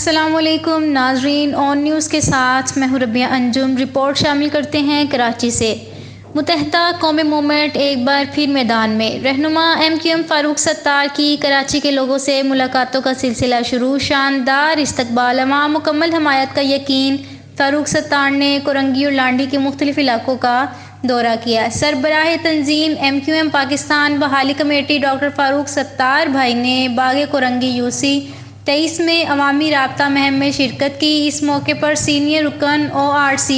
السلام علیکم ناظرین، آن نیوز کے ساتھ میں ہوں ربیہ انجم۔ رپورٹ شامل کرتے ہیں کراچی سے۔ متحدہ قومی موومنٹ ایک بار پھر میدان میں، رہنما MQM فاروق ستار کی کراچی کے لوگوں سے ملاقاتوں کا سلسلہ شروع۔ شاندار استقبال، عوام مکمل حمایت کا یقین۔ فاروق ستار نے کورنگی اور لانڈی کے مختلف علاقوں کا دورہ کیا۔ سربراہ تنظیم MQM پاکستان بحالی کمیٹی ڈاکٹر فاروق ستار بھائی نے باغ کورنگی UC 23 میں عوامی رابطہ مہم میں شرکت کی۔ اس موقع پر سینئر رکن ORC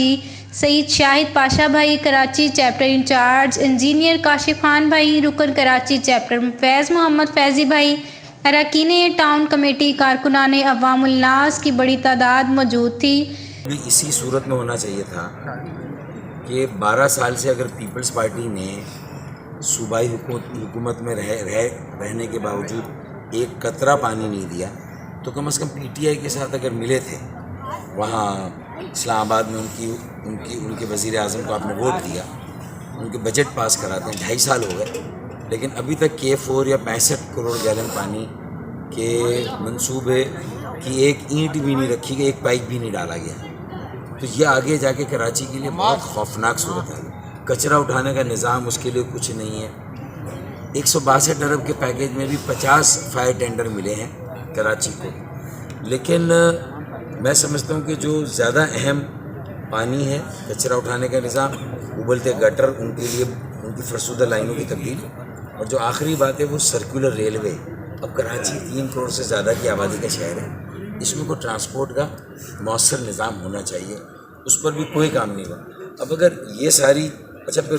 سعید شاہد پاشا بھائی، Karachi chapter in charge engineer Kashif Khan بھائی، رکن کراچی چیپٹر فیض محمد فیضی بھائی، اراکین ٹاؤن کمیٹی، کارکنان عوام الناس کی بڑی تعداد موجود تھی۔ بھی اسی صورت میں ہونا چاہیے تھا کہ 12 سال سے اگر پیپلز پارٹی نے صوبائی حکومت میں رہنے کے باوجود ایک قطرہ پانی نہیں دیا، تو کم از کم PTI کے ساتھ اگر ملے تھے، وہاں اسلام آباد میں ان کے وزیر اعظم کو آپ نے ووٹ دیا، ان کے بجٹ پاس کراتے ہیں، 2.5 سال ہو گئے، لیکن ابھی تک K4 یا 65 کروڑ گیلن پانی کے منصوبے کی ایک اینٹ بھی نہیں رکھی گئی، ایک پائپ بھی نہیں ڈالا گیا۔ تو یہ آگے جا کے کراچی کے لیے بہت خوفناک صورت ہے۔ کچرا اٹھانے کا نظام اس کے لیے کچھ نہیں ہے۔ 162 ارب کے پیکیج میں بھی 50 فائر ٹینڈر ملے ہیں کراچی کو، لیکن میں سمجھتا ہوں کہ جو زیادہ اہم پانی ہے، کچرا اٹھانے کا نظام، ابلتے گٹر، ان کے لیے ان کی فرسودہ لائنوں کی تبدیلی، اور جو آخری بات ہے وہ سرکولر ریلوے۔ اب کراچی 3 کروڑ سے زیادہ کی آبادی کا شہر ہے، اس میں کوئی ٹرانسپورٹ کا مؤثر نظام ہونا چاہیے، اس پر بھی کوئی کام نہیں ہوا۔ اب اگر یہ ساری پھر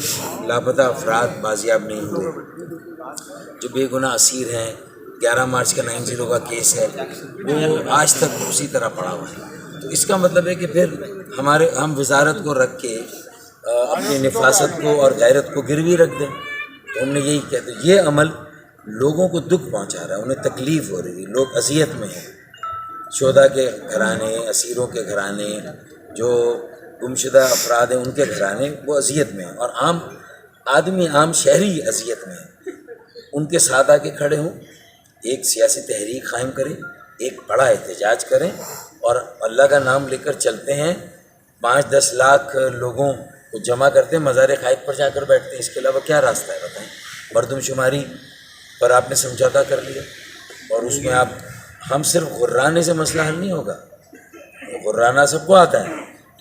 لاپتہ افراد بازیاب نہیں ہوئے، جو بے گناہ اسیر ہیں، 11 مارچ کا 90 کا کیس ہے، وہ آج تک اسی طرح پڑا ہوا ہے۔ تو اس کا مطلب ہے کہ پھر ہم وزارت کو رکھ کے اپنی نفاست کو اور غیرت کو گروی رکھ دیں۔ تو ہم نے یہی کہتے، یہ عمل لوگوں کو دکھ پہنچا رہا ہے، انہیں تکلیف ہو رہی ہے، لوگ اذیت میں ہیں، شہداء کے گھرانے، اسیروں کے گھرانے، جو گمشدہ افراد ہیں ان کے گھرانے، وہ اذیت میں ہیں، اور عام شہری اذیت میں ہیں۔ ان کے ساتھ آ کے کھڑے ہوں، ایک سیاسی تحریک قائم کریں، ایک بڑا احتجاج کریں، اور اللہ کا نام لے کر چلتے ہیں، 5-10 لاکھ لوگوں کو جمع کرتے ہیں، مزار قائد پر جا کر بیٹھتے ہیں۔ اس کے علاوہ کیا راستہ ہے بتائیں؟ مردم شماری پر آپ نے سمجھوتا کر لیا، اور اس میں ہم صرف غرانے سے مسئلہ حل نہیں ہوگا۔ غرانا سب کو آتا ہے،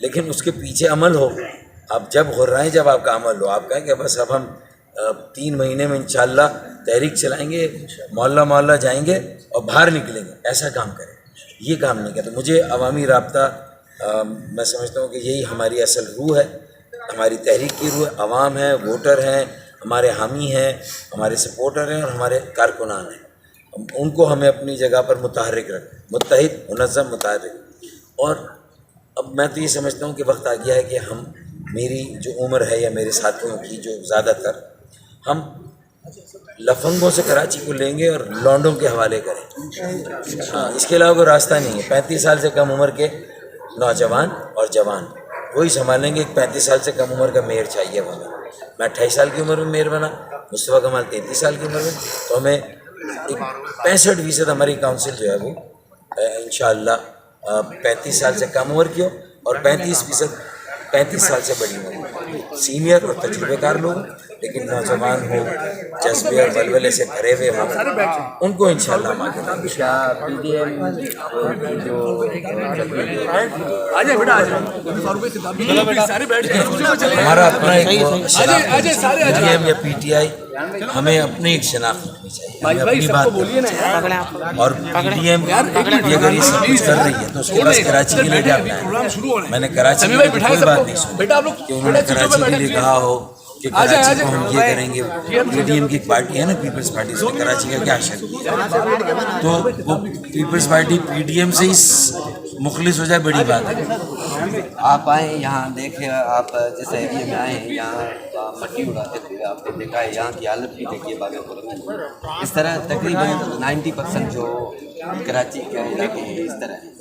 لیکن اس کے پیچھے عمل ہو۔ اب جب غرائیں، جب آپ کا عمل ہو، آپ کہیں کہ بس اب ہم 3 مہینے میں انشاءاللہ تحریک چلائیں گے، محلہ محلہ جائیں گے اور باہر نکلیں گے، ایسا کام کریں۔ یہ کام نہیں کرتے۔ مجھے عوامی رابطہ، میں سمجھتا ہوں کہ یہی ہماری اصل روح ہے، ہماری تحریک کی روح ہے۔ عوام ہیں، ووٹر ہیں، ہمارے حامی ہیں، ہمارے سپورٹر ہیں، اور ہمارے کارکنان ہیں۔ ان کو ہمیں اپنی جگہ پر متحرک رکھیں، متحد، منظم، متحرک۔ اور اب میں تو یہ سمجھتا ہوں کہ وقت آ گیا ہے کہ میری جو عمر ہے یا میرے ساتھیوں کی جو زیادہ تر، ہم لفنگوں سے کراچی کو لیں گے اور لانڈوں کے حوالے کریں۔ ہاں، اس کے علاوہ کوئی راستہ نہیں ہے۔ 35 سال سے کم عمر کے نوجوان اور جوان وہی سنبھالیں گے۔ ایک 35 سال سے کم عمر کا میئر چاہیے ہمیں۔ میں 28 سال کی عمر میں میئر بنا، مصطفیٰ کمال 33 سال کی عمر میں، تو ہمیں 65% ہماری کاؤنسل جو ہے وہ انشاءاللہ 35 سال سے کم عمر کی ہو، اور 35% 35 سال سے بڑی عمر، سینئر اور تجربے کار لوگ، لیکن نوجوان ہو، جذبے اور ولولے سے بھرے ہوئے ہوں، ان کو انشاءاللہ ہم آگے دیں گے۔ ہمارا اپنا ایک PDM یا PTI، ہمیں اپنی ایک شناخت رکھنی چاہیے، ہمیں اپنی بات کرنی چاہیے، اور PDM اگر یہ سب کچھ کر رہی ہے تو اس کے پاس کراچی کے لیے کیا پلان ہے؟ میں نے کراچی کے لیے کوئی بات نہیں سنی کہ انہوں نے کراچی کے لیے کہا ہو کہ کراچی کو ہم یہ کریں گے۔ PDM کی پارٹی ہے نا، پیپلز پارٹی، اس میں کراچی کا کیا شک ہے؟ تو وہ پیپلز پارٹی PDM سے ہی مخلص ہو جائے، بڑی بات ہے۔ آپ آئیں یہاں دیکھیں، آپ جس ایریے میں آئے ہیں یہاں مٹی اڑاتے تھے، آپ نے دیکھا ہے یہاں کی حالت بھی دیکھیے باغ کورنگی۔ اس طرح تقریباً 90% جو کراچی کے علاقے ہیں اس طرح ہیں،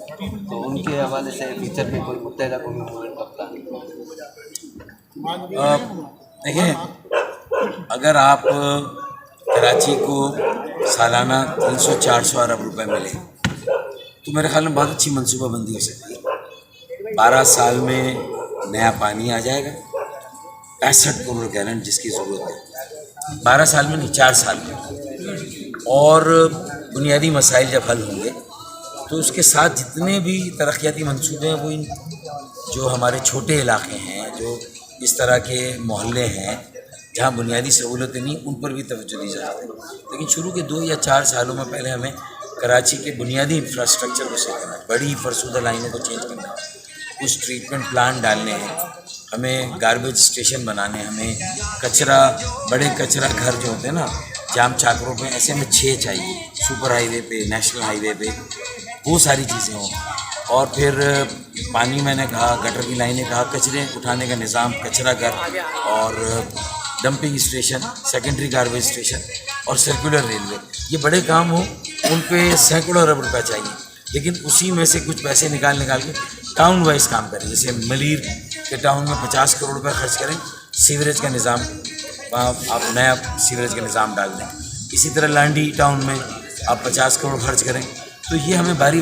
تو ان کے حوالے سے فیوچر میں کوئی متحدہ قومی موومنٹ کا پلان؟ دیکھیں، اگر آپ کراچی کو سالانہ 300-400 ارب روپے ملے تو میرے خیال میں بہت اچھی منصوبہ بندی ہو سکتی ہے. 12 سال میں نیا پانی آ جائے گا, 65 کروڑ گیلن جس کی ضرورت ہے. 12 سال میں نہیں, 4 سال میں. اور بنیادی مسائل جب حل ہوں گے تو اس کے ساتھ جتنے بھی ترقیاتی منصوبے ہیں وہ ان جو ہمارے چھوٹے علاقے ہیں, جو اس طرح کے محلے ہیں جہاں بنیادی سہولتیں نہیں, ان پر بھی توجہ دی جا سکتی ہے. لیکن شروع کے 2 یا 4 سالوں میں پہلے ہمیں کراچی کے بنیادی انفراسٹرکچر کو صحیح کرنا ہے. بڑی فرسودہ لائنوں کو چینج کرنا ہے, کچھ ٹریٹمنٹ پلانٹ ڈالنے ہیں, ہمیں گاربیج اسٹیشن بنانے ہیں, ہمیں کچرا, بڑے کچرا گھر جو ہوتے ہیں نا جام چاکروں پہ, ایسے ہمیں 6 چاہیے سپر ہائی وے پہ, نیشنل ہائی وے پہ, وہ ساری چیزیں ہوں. اور پھر پانی میں نے کہا, گٹر کی لائنیں کہا, کچرے اٹھانے کا نظام, کچرا گھر اور dumping station, secondary garbage station اور سرکولر ریلوے. یہ بڑے کام ہوں, ان پہ سینکڑوں ارب روپے چاہیے. لیکن اسی میں سے کچھ پیسے نکال کے ٹاؤن وائز کام کریں. جیسے ملیر کے ٹاؤن میں 50 کروڑ روپے خرچ کریں, سیوریج کا نظام, وہاں آپ نیا سیوریج کا نظام ڈال دیں. اسی طرح لانڈی ٹاؤن میں آپ 50 کروڑ خرچ کریں. تو یہ ہمیں باری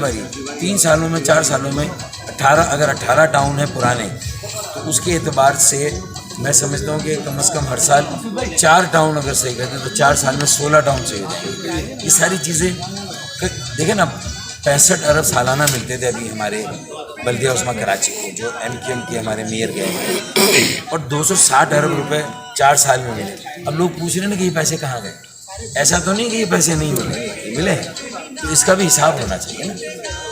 3 سالوں میں 4 سالوں میں 18 ٹاؤن ہیں پرانے, تو اس کے اعتبار سے میں سمجھتا ہوں کہ کم از کم ہر سال 4 ٹاؤن اگر صحیح کرتے ہیں تو 4 سال میں 16 ٹاؤن صحیح ہو جائیں گے. یہ ساری چیزیں دیکھیں نا, 65 ارب سالانہ ملتے تھے ابھی ہمارے بلدیہ عظمیٰ کراچی کو, جو MQM کے ہمارے میئر گئے ہیں, اور 260 ارب روپے 4 سال میں ملے. اب لوگ پوچھ رہے ہیں نا کہ یہ پیسے کہاں گئے. ایسا تو نہیں کہ یہ پیسے نہیں ملے, ملے, تو اس کا بھی حساب ہونا چاہیے نا.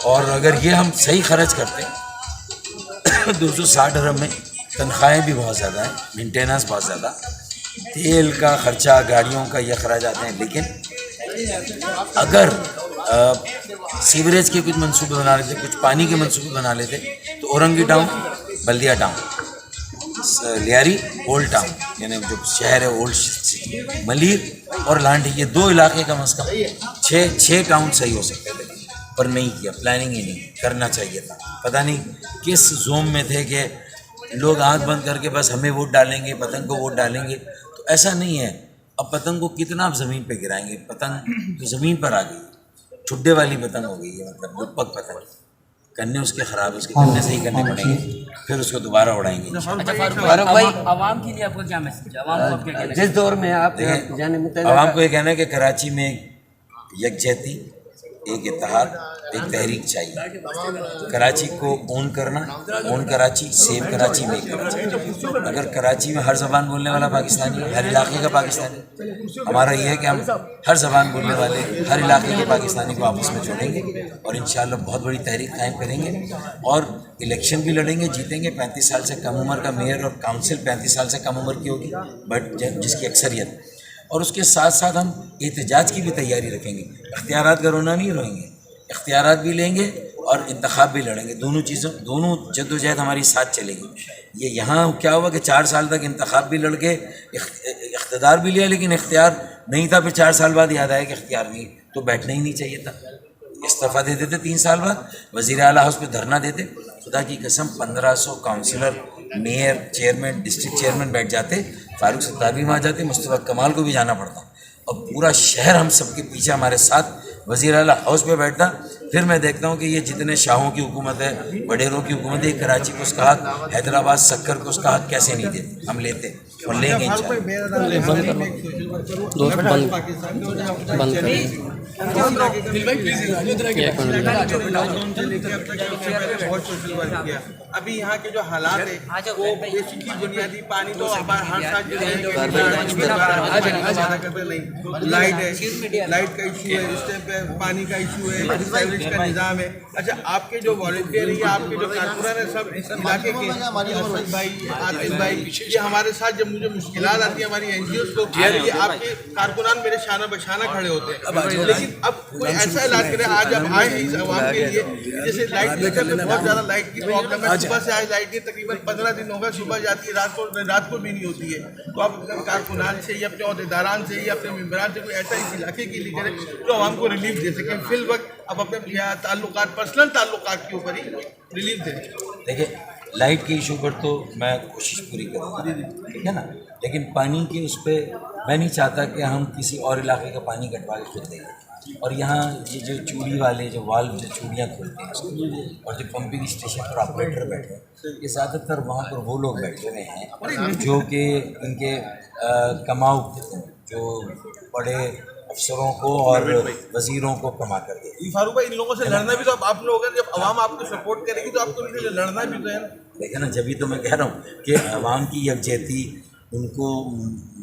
اور اگر یہ ہم صحیح خرچ کرتے ہیں 260 ارب میں تنخواہیں بھی بہت زیادہ ہیں, مینٹیننس بہت زیادہ, تیل کا خرچہ, گاڑیوں کا یہ اخراجات ہیں. لیکن اگر سیوریج کے کچھ منصوبے بنا لیتے, کچھ پانی کے منصوبے بنا لیتے, تو اورنگی ٹاؤن, بلدیہ ٹاؤن, لیاری اولڈ ٹاؤن یعنی جو شہر ہے اولڈ سٹی, ملیر اور لانڈی, یہ 2 علاقے کم از کم 6 ٹاؤن صحیح ہو سکتے تھے. پر نہیں کیا, پلاننگ ہی نہیں کرنا چاہیے تھا. پتہ نہیں کس زوم میں تھے کہ لوگ آنکھ بند کر کے بس ہمیں ووٹ ڈالیں گے, پتنگ کو ووٹ ڈالیں گے. تو ایسا نہیں ہے. اب پتنگ کو کتنا آپ زمین پہ گرائیں گے, پتنگ تو زمین پر آ گئی, ٹھڈے والی پتنگ ہو گئی ہے, مطلب لپک پتنگ. کرنے اس کے خراب, اس کے کرنے صحیح کرنے پڑیں گے, پھر اس کو دوبارہ اڑائیں گے. فاروق بھائی, عوام کے لیے آپ کا کیا میسج ہے؟ عوام کو آپ کیا کہنا ہے؟ جس دور میں آپ عوام کو یہ کہنا ہے کہ کراچی میں یکجہتی, ایک اتحاد, ایک تحریک چاہیے. کراچی کو اون کرنا, اون کراچی, سیو کراچی, میک کراچی. اگر کراچی میں ہر زبان بولنے والا پاکستانی, ہر علاقے کا پاکستانی, ہمارا یہ ہے کہ ہم ہر زبان بولنے والے ہر علاقے کے پاکستانی کو آپس میں جوڑیں گے اور انشاءاللہ بہت بڑی تحریک قائم کریں گے. اور الیکشن بھی لڑیں گے, جیتیں گے. 35 سال سے کم عمر کا میئر اور کاؤنسل 35 سال سے کم عمر کی ہوگی, بٹ جس کی اکثریت. اور اس کے ساتھ ساتھ ہم احتجاج کی بھی تیاری رکھیں گے. اختیارات کا رونا نہیں روئیں گے, اختیارات بھی لیں گے اور انتخاب بھی لڑیں گے. دونوں جدوجہد ہماری ساتھ چلے گی. یہ یہاں کیا ہوا کہ 4 سال تک انتخاب بھی لڑ کے اقتدار بھی لیا, لیکن اختیار نہیں تھا. پھر 4 سال بعد یاد آیا کہ اختیار نہیں, تو بیٹھنا ہی نہیں چاہیے تھا. استعفیٰ دے دیتے 3 سال بعد, وزیر اعلیٰ ہاؤس پہ دھرنا دیتے. خدا کی قسم 1500 councillor, mayor, chairman, district chairman بیٹھ جاتے, فاروق ستار بھی وہاں جاتے, مصطفیٰ کمال کو بھی جانا پڑتا, اور پورا شہر ہم سب کے پیچھے ہمارے ساتھ وزیر اعلیٰ ہاؤس پہ بیٹھتا. پھر میں دیکھتا ہوں کہ یہ جتنے شاہوں کی حکومت ہے, وڈیروں کی حکومت ہے, کراچی کو اس کا حق, حیدرآباد سکر کو اس کا حق کیسے نہیں دیتے. ہم لیتے اور لیں گے ابھی یہاں کے جو حالات ہیں وہ بیسکلی بنیادی پانی تو ہر سال لائٹ ہے, لائٹ کا ایشو ہے, اس ٹائم پہ پانی کا ایشو ہے, سیوریج کا نظام ہے. اچھا, آپ کے جو والنٹیئر ہیں یا آپ کے جو کارکنان ہیں سب اس علاقے کے, اسد بھائی, عاطف بھائی, یہ ہمارے ساتھ جب مجھے مشکلات آتی ہیں ہماری NGOs کو, یہ آپ کے کارکنان میرے شانہ بشانہ کھڑے ہوتے ہیں. لیکن اب کوئی ایسا علاج کرے, آج اب آئے ہیں اس عوام کے لیے, جیسے لائٹ میں بہت زیادہ لائٹ کی پرابلم ہے. صبح سے آج لائٹ کی تقریباً 15 دن ہو گئے, صبح جاتی ہے, رات کو بھی نہیں ہوتی ہے. تو آپ اپنے کارکنان سے یا اپنے عہدیداران سے یا اپنے ممبران سے کوئی ایسا اس علاقے کے لیے کرے جو عوام کو ریلیف دے سکے. فی الوقت اب اپنے تعلقات, پرسنل تعلقات کے اوپر ہی ریلیف دیں. دیکھیں, لائٹ کے ایشو پر تو میں کوشش پوری کروں گا, ٹھیک ہے نا, لیکن پانی کے اس پہ میں نہیں چاہتا کہ ہم کسی اور علاقے کا پانی کٹوا کے خود دیں گے. اور یہاں یہ جو چوڑی والے جو والو جو چوڑیاں کھولتے ہیں اس کو، اور جو پمپنگ اسٹیشن پر آپریٹر بیٹھے ہیں، یہ زیادہ تر وہاں پر وہ لوگ بیٹھے ہوئے ہیں جو کہ ان کے کماؤ جو بڑے افسروں کو اور وزیروں کو کما کر دے. فاروق بھائی ان لوگوں سے لڑنا بھی تو آپ لوگ ہیں، جب عوام آپ کو سپورٹ کرے گی تو آپ کو ان کے لیے لڑنا بھی تو ہے نا. دیکھیں نا، جبھی تو میں کہہ رہا ہوں کہ عوام کی یکجہتی ان کو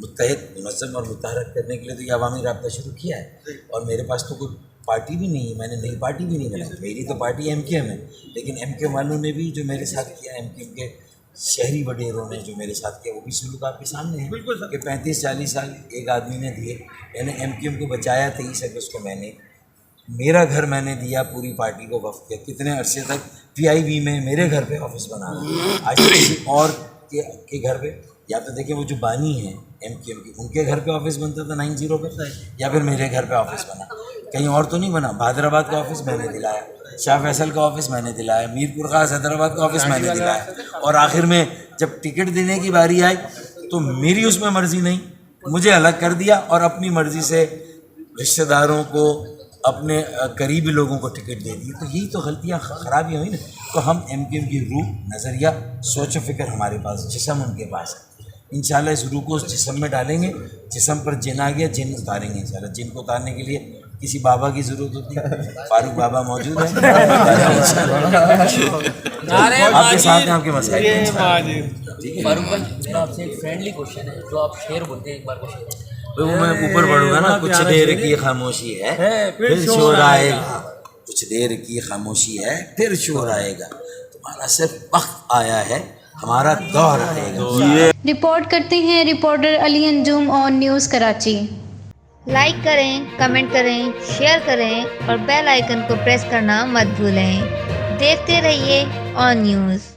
متحد منظم اور متحرک کرنے کے لیے تو یہ عوامی رابطہ شروع کیا ہے. اور میرے پاس تو کوئی پارٹی بھی نہیں ہے، میں نے نئی پارٹی بھی نہیں بنائی. میری تو پارٹی ایم کیو ایم ہے، لیکن ایم کیو ایم والوں نے بھی جو میرے ساتھ کیا، ایم کیو ایم کے شہری وڈیروں نے جو میرے ساتھ کیا، وہ بھی سلوک آپ کے سامنے ہے کہ 35-40 سال ایک آدمی نے دیے. میں نے ایم کیو ایم کو بچایا 23 اگست کو، میں نے میرا گھر میں نے دیا پوری پارٹی کو وقف کیا. کتنے عرصے تک پی آئی بی میں میرے گھر پہ آفس بنا رہا. آج کسی اور کے گھر پہ، یا تو دیکھیں وہ جو بانی ہیں ایم کیو ایم کی، ان کے گھر پہ آفس بنتا تھا 90 پہ، یا پھر میرے گھر پہ آفس بنا. کہیں اور تو نہیں بنا. بہادر آباد کا آفس میں نے دلایا، شاہ فیصل کا آفس میں نے دلایا، میر پور خاص حیدرآباد کا آفس میں نے دلایا. اور آخر میں جب ٹکٹ دینے کی باری آئی تو میری اس میں مرضی نہیں، مجھے الگ کر دیا اور اپنی مرضی سے رشتہ داروں کو، اپنے قریبی لوگوں کو ٹکٹ دے دی. تو یہی تو غلطیاں، خرابیاں ہوئی نا. تو ہم ایم کیو ایم کی روح، نظریہ، سوچ و فکر ہمارے پاس، جسم ان کے پاس ہے. انشاءاللہ اس روح کو اس جسم میں ڈالیں گے. جسم پر جن آ گیا، جن اتاریں گے انشاءاللہ. جن کو اتارنے کے لیے کسی بابا کی ضرورت ہوتی ہے، فاروق بابا موجود ہیں. آپ کے ساتھ ہیں، آپ کے مسائل ہیں. فاروق بھائی میرا آپ سے ایک فرینڈلی کوشچن ہے، جو آپ شعر بولتے ہیں ایک بار کو وہ میں اوپر بڑھوں گا نا. کچھ دیر کی خاموشی ہے پھر شور آئے گا، کچھ دیر کی خاموشی ہے پھر شور آئے گا. تمہارا صرف وقت آیا ہے، ہمارا دور آئے گا. رپورٹ کرتے ہیں رپورٹر علی انجم آن نیوز کراچی. لائک کریں، کمنٹ کریں، شیئر کریں اور بیل آئیکن کو پریس کرنا مت بھولیں. دیکھتے رہیے آن نیوز.